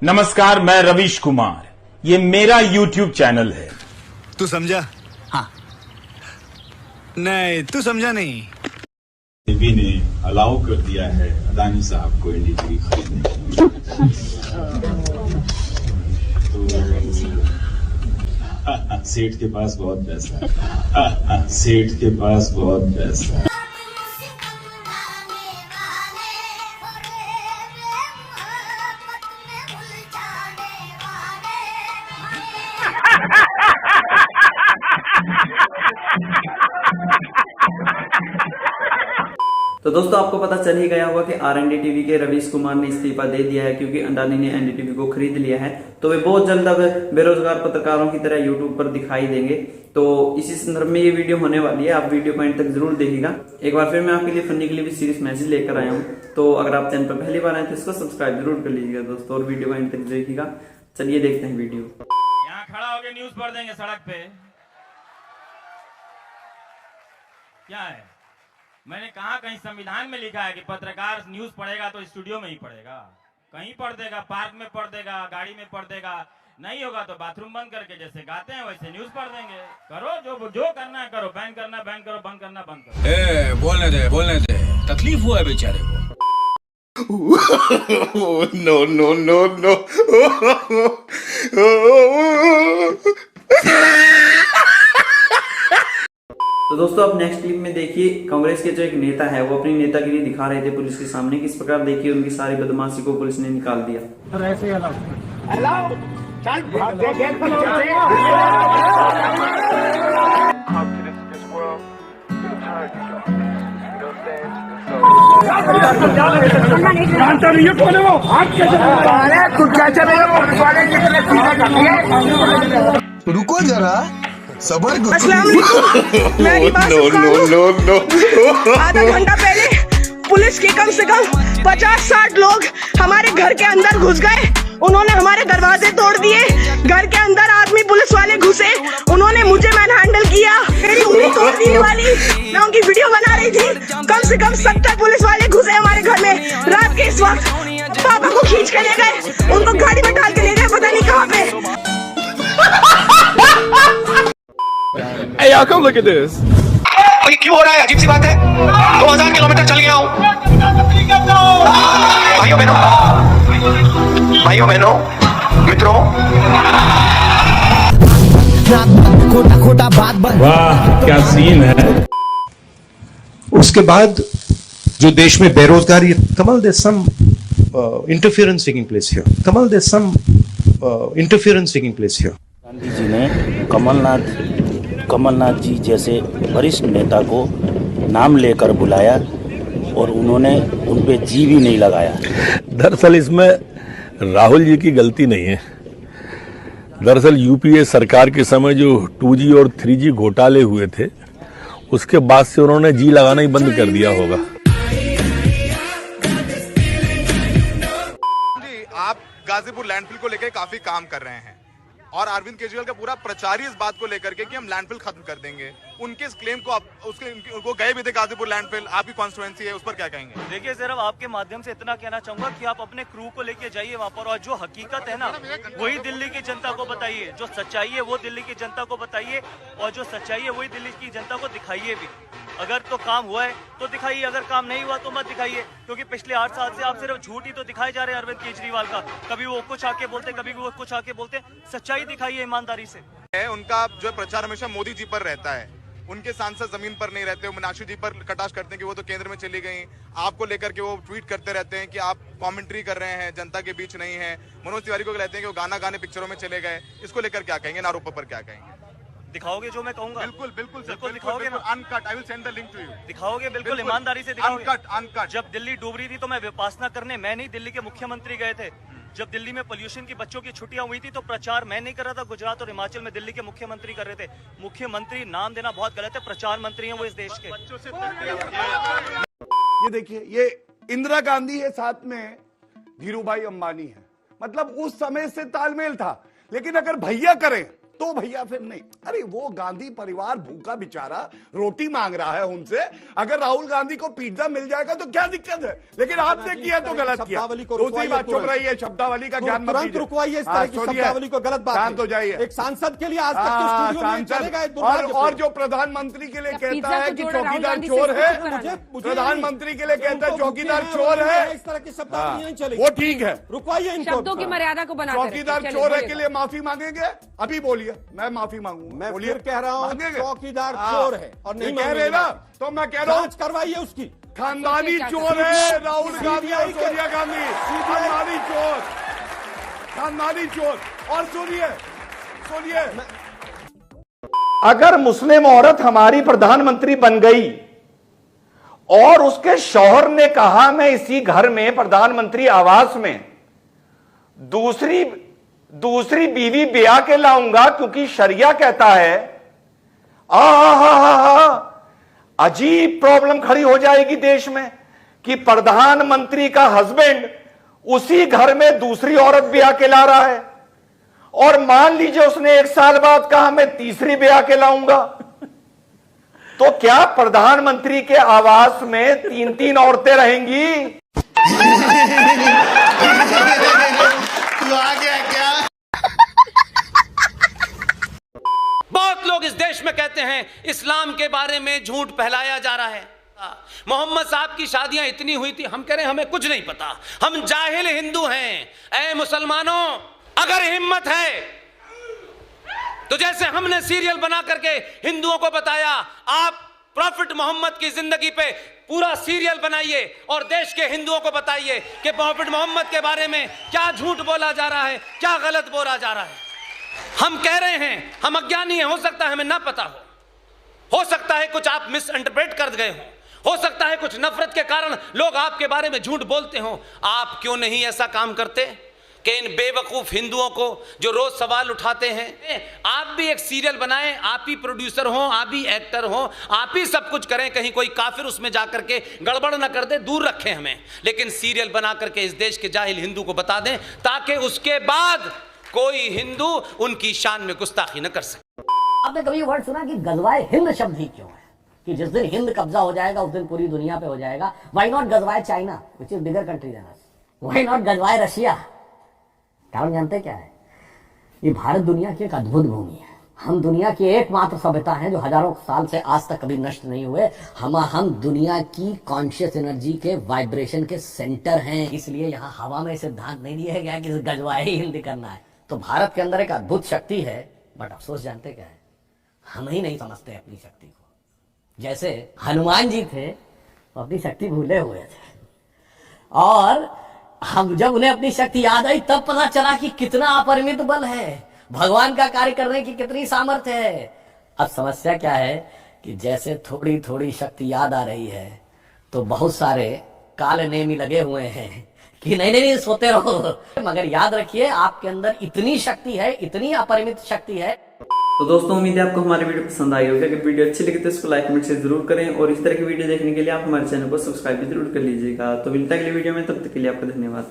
नमस्कार, मैं रवीश कुमार। ये मेरा YouTube चैनल है। तू समझा? हाँ। नहीं, तू समझा नहीं। सेबी ने अलाउ कर दिया है अदानी साहब को एनडीटीवी खरीदने। तो सेठ के पास बहुत पैसा है। सेठ के पास बहुत पैसा है। तो दोस्तों, आपको पता चल ही गया होगा कि आरएनडी टीवी के रवीश कुमार ने इस्तीफा दे दिया है क्योंकि अडानी ने एनडीटीवी को खरीद लिया है। तो वे बहुत जल्द अब बेरोजगार पत्रकारों की तरह यूट्यूब पर दिखाई देंगे। तो इसी संदर्भ में ये वीडियो होने वाली है, आप वीडियो पॉइंट तक जरूर देखिएगा। एक बार फिर मैं आपके लिए फनी के लिए भी सीरीज मैसेज लेकर आया हूँ। तो अगर आप चैनल पर पहली बार आए तो इसको सब्सक्राइब जरूर कर लीजिएगा दोस्तों, और वीडियो पॉइंट तक देखिएगा। चलिए देखते हैं वीडियो। यहाँ खड़ा होकर न्यूज पढ़ देंगे सड़क पे। क्या है? मैंने कहा कहीं संविधान में लिखा है कि पत्रकार न्यूज पढ़ेगा तो स्टूडियो में ही पढ़ेगा? कहीं पढ़ देगा, पार्क में पढ़ देगा, गाड़ी में पढ़ देगा। नहीं होगा तो बाथरूम बंद करके जैसे गाते हैं वैसे न्यूज पढ़ देंगे। करो जो करना है करो, बैन करना बैन करो, बंद करना बंद करो। बोलने दे। तकलीफ हुआ है बेचारे को। No no no no. तो दोस्तों, अब नेक्स्ट क्लिप में देखिए, कांग्रेस के जो एक नेता है वो अपनी नेतागिरी दिखा रहे थे पुलिस के सामने। किस प्रकार देखिए उनकी सारी बदमाशी को पुलिस ने निकाल दिया। रुको जरा, सबर करो। आधा घंटा पहले पुलिस के कम से कम 50-60 लोग हमारे घर के अंदर घुस गए। उन्होंने हमारे दरवाजे तोड़ दिए। घर के अंदर आर्मी पुलिस वाले घुसे, उन्होंने मुझे मैन हैंडल किया, मेरी उंगली तोड़ दी वाली। मैं उनकी वीडियो बना रही थी। कम से कम 70 पुलिस वाले घुसे हमारे घर में रात के इस वक्त। पापा को खींच के ले गए, उनको गाड़ी में डाल के ले गए, पता नहीं कहाँ पे। Hey y'all, come look at this. ये क्यों हो रहा है? अजीब सी बात है। 2000 किलोमीटर चल गया हूँ। भाइयों बहनों मित्रों, खोटा बात। वाह, क्या सीन है। उसके बाद जो देश में बेरोजगारी, Kamal there some interference taking place here. Kamal there some interference taking place here. Gandhi ji ने कमलनाथ जी जैसे वरिष्ठ नेता को नाम लेकर बुलाया और उन्होंने उन पे जी भी नहीं लगाया। दरअसल इसमें राहुल जी की गलती नहीं है। दरअसल यूपीए सरकार के समय जो 2G और 3G घोटाले हुए थे, उसके बाद से उन्होंने जी लगाना ही बंद कर दिया होगा। आप गाजीपुर लैंडफिल को लेकर काफी काम कर रहे हैं और अरविंद केजरीवाल का पूरा प्रचार ही इस बात को लेकर के कि हम लैंडफिल खत्म कर देंगे। उनके इस क्लेम को आप उनको गए भी थे गाजीपुर लैंडफिल, आपकी कॉन्स्टिट्यूएंसी है, उस पर क्या कहेंगे? देखिए सिर्फ आपके माध्यम से इतना कहना चाहूंगा कि आप अपने क्रू को लेके जाइए वहाँ पर, और जो हकीकत है ना वही दिल्ली की जनता को बताइए। जो सच्चाई है वो दिल्ली की जनता को बताइए, और जो सच्चाई है वही दिल्ली की जनता को दिखाइए भी। अगर तो काम हुआ है तो दिखाइए, अगर काम नहीं हुआ तो मत दिखाइए, क्योंकि पिछले 8 साल से आप सिर्फ झूठ ही तो दिखाए जा रहे हैं अरविंद केजरीवाल का। कभी वो कुछ आके बोलते, कभी वो कुछ आके बोलते। सच्चाई दिखाइए ईमानदारी से। उनका जो प्रचार हमेशा मोदी जी पर रहता है, उनके सांसद जमीन पर नहीं रहते। वो मीनाक्षी जी पर कटाक्ष करते हैं कि वो तो केंद्र में चली गई। आपको लेकर के वो ट्वीट करते रहते हैं कि आप कमेंट्री कर रहे हैं, जनता के बीच नहीं है। मनोज तिवारी को कहते हैं कि वो गाना गाने पिक्चरों में चले गए। इसको लेकर क्या कहेंगे? इन आरोपों पर क्या कहेंगे? दिखाओगे जो मैं कहूंगा? बिल्कुल बिल्कुल बिल्कुल दिखाओगे ना? Uncut, I will send the link to you. दिखाओगे बिल्कुल ईमानदारी से दिखाओगे। अनकट। जब दिल्ली डूब रही थी तो मैं विपासना करने, मैं नहीं दिल्ली के मुख्यमंत्री गए थे। जब दिल्ली में पोल्यूशन की बच्चों की छुट्टियां हुई थी तो प्रचार मैं नहीं कर रहा था, गुजरात और हिमाचल में दिल्ली के मुख्यमंत्री कर रहे थे। मुख्यमंत्री नाम देना बहुत गलत है, प्रचार मंत्री हैं वो इस देश के। ये देखिए, ये इंदिरा गांधी है, साथ में धीरू भाई अंबानी है। मतलब उस समय से तालमेल था। लेकिन अगर भैया करें तो भैया फिर नहीं। अरे वो गांधी परिवार भूखा बेचारा रोटी मांग रहा है उनसे, अगर राहुल गांधी को पिज्जा मिल जाएगा तो क्या दिक्कत है, लेकिन आपने किया तो गलत किया। दूसरी बात, चुप रही है, शब्दावली का ज्ञान मत दीजिए, रुकवाइए इस तरह की शब्दावली को, गलत बात शांत हो जाइए। एक सांसद के लिए आज तक तो स्टूडियो में चलेगा, और जो प्रधानमंत्री के लिए कहता है कि चौकीदार चोर है, प्रधानमंत्री के लिए कहता है चौकीदार चोर है, इस तरह की शब्दावली नहीं चलेगी। वो ठीक है, रुकवाइए इनको, शब्दों की मर्यादा को बना, चौकीदार चोर है के लिए माफी मांगेंगे, अभी बोलिए, मैं माफी मांगूंगा। मैं फिर कह रहा हूँ चौकीदार चोर है और नहीं कह रहे ना, तो मैं कह रहा हूँ करवाइए उसकी। खानदानी चोर है राहुल गांधी और सोनिया गांधी, खानदानी चोर, खानदानी चोर। और सुनिए, अगर मुस्लिम औरत हमारी प्रधानमंत्री बन गई और उसके शौहर ने कहा मैं इसी घर में प्रधानमंत्री आवास में दूसरी बीवी ब्याह के लाऊंगा क्योंकि शरिया कहता है, अजीब प्रॉब्लम खड़ी हो जाएगी देश में कि प्रधानमंत्री का हस्बैंड उसी घर में दूसरी औरत ब्याह के ला रहा है, और मान लीजिए उसने 1 साल बाद कहा मैं तीसरी ब्याह के लाऊंगा, तो क्या प्रधानमंत्री के आवास में 3-3 औरतें रहेंगी? तू आ गया क्या? बहुत लोग इस देश में कहते हैं इस्लाम के बारे में झूठ फैलाया जा रहा है, मोहम्मद साहब की शादियां इतनी हुई थी। हम कह रहे हैं हमें कुछ नहीं पता, हम जाहिल हिंदू हैं। ऐ मुसलमानों, अगर हिम्मत है तो जैसे हमने सीरियल बना करके हिंदुओं को बताया, आप प्रॉफिट मोहम्मद की जिंदगी पे पूरा सीरियल बनाइए और देश के हिंदुओं को बताइए कि प्रॉफिट मोहम्मद के बारे में क्या झूठ बोला जा रहा है, क्या गलत बोला जा रहा है। हम कह रहे हैं हम अज्ञानी हैं, हो सकता है हमें ना पता हो सकता है कुछ आप मिस इंटरप्रेट कर गए हो सकता है कुछ नफरत के कारण लोग आपके बारे में झूठ बोलते हो। आप क्यों नहीं ऐसा काम करते कि इन बेवकूफ हिंदुओं को जो रोज सवाल उठाते हैं, आप भी एक सीरियल बनाएं, आप ही प्रोड्यूसर हो, आप ही एक्टर हो, आप ही सब कुछ करें, कहीं कोई काफिर उसमें जाकर के गड़बड़ ना कर दे, दूर रखें हमें, लेकिन सीरियल बना करके इस देश के जाहिल हिंदू को बता दें ताकि उसके बाद कोई हिंदू उनकी शान में गुस्ताखी न कर सके। आपने कभी वर्ड सुना कि गजवाए हिंद शब्द ही क्यों है, कि जिस दिन हिंद कब्जा हो जाएगा उस दिन पूरी दुनिया पे हो जाएगा। व्हाई नॉट गजवाए China which is bigger country than us, why not गजवाए रशिया? कारण जानते क्या है, ये भारत दुनिया की एक अद्भुत भूमि है। हम दुनिया की एकमात्र सभ्यता हैं जो हजारों साल से आज तक कभी नष्ट नहीं हुए। हम दुनिया की कॉन्शियस एनर्जी के वाइब्रेशन के सेंटर हैं, इसलिए यहाँ हवा में सिद्धांत नहीं दिया गया कि गजवाए ही हिंदी करना है। तो भारत के अंदर एक अद्भुत शक्ति है, बट अफसोस जानते क्या है, हम ही नहीं समझते अपनी शक्ति को। जैसे हनुमान जी थे, वो अपनी शक्ति भूले हुए थे, और हम जब उन्हें अपनी शक्ति याद आई तब पता चला कि कितना अपरिमित बल है, भगवान का कार्य करने की कितनी सामर्थ्य है। अब समस्या क्या है कि जैसे थोड़ी थोड़ी शक्ति याद आ रही है तो बहुत सारे काले नेमी लगे हुए हैं कि नहीं सोते रहो, मगर याद रखिए आपके अंदर इतनी शक्ति है, इतनी अपरिमित शक्ति है। तो दोस्तों उम्मीद है आपको हमारी वीडियो पसंद आई होगी। अगर वीडियो अच्छी लगी तो इसको लाइक कमेंट से जरूर करें, और इस तरह की वीडियो देखने के लिए आप हमारे चैनल को सब्सक्राइब भी जरूर कर लीजिएगा। तो मिलता है अगली वीडियो में, तब तक के लिए आपका धन्यवाद।